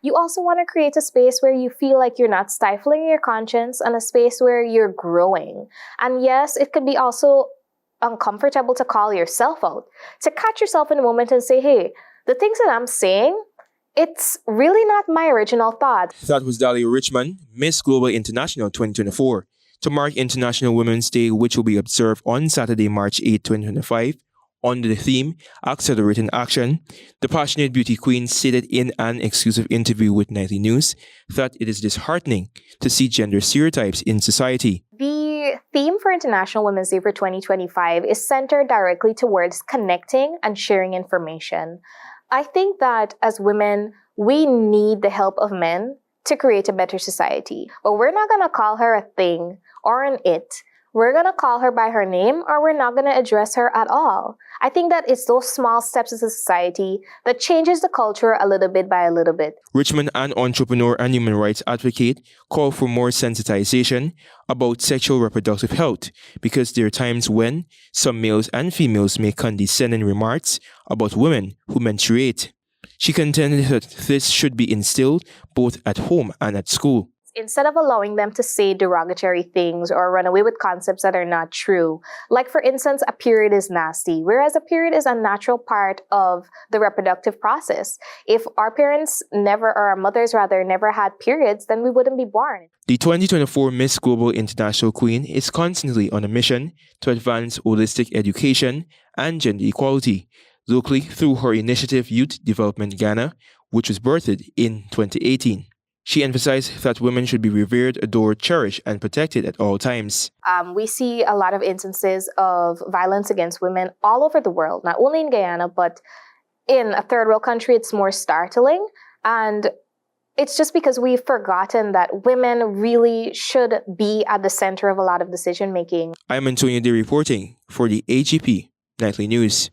You also want to create a space where you feel like you're not stifling your conscience and a space where you're growing. And yes, it could be also uncomfortable to call yourself out, to catch yourself in a moment and say, hey, the things that I'm saying, it's really not my original thought. That was Dahlia Richmond, Miss Global International 2024. To mark International Women's Day, which will be observed on Saturday, March 8, 2025, under the theme, Accelerating Action, the passionate beauty queen stated in an exclusive interview with Nightly News that it is disheartening to see gender stereotypes in society. The theme for International Women's Day for 2025 is centered directly towards connecting and sharing information. I think that as women, we need the help of men to create a better society. But we're not going to call her a thing or an it. We're going to call her by her name, or we're not going to address her at all. I think that it's those small steps as a society that changes the culture a little bit by a little bit. Richmond, an entrepreneur and human rights advocate, called for more sensitization about sexual reproductive health because there are times when some males and females make condescending remarks about women who menstruate. She contended that this should be instilled both at home and at school. Instead of allowing them to say derogatory things or run away with concepts that are not true, like for instance, a period is nasty, whereas a period is a natural part of the reproductive process. If our parents never, or our mothers rather, never had periods, then we wouldn't be born. The 2024 Miss Global International Queen is constantly on a mission to advance holistic education and gender equality, locally through her initiative Youth Development Guyana, which was birthed in 2018. She emphasized that women should be revered, adored, cherished, and protected at all times. We see a lot of instances of violence against women all over the world, not only in Guyana, but in a third world country, it's more startling. And it's just because we've forgotten that women really should be at the center of a lot of decision making. I'm Antonio Dey reporting for the HGP Nightly News.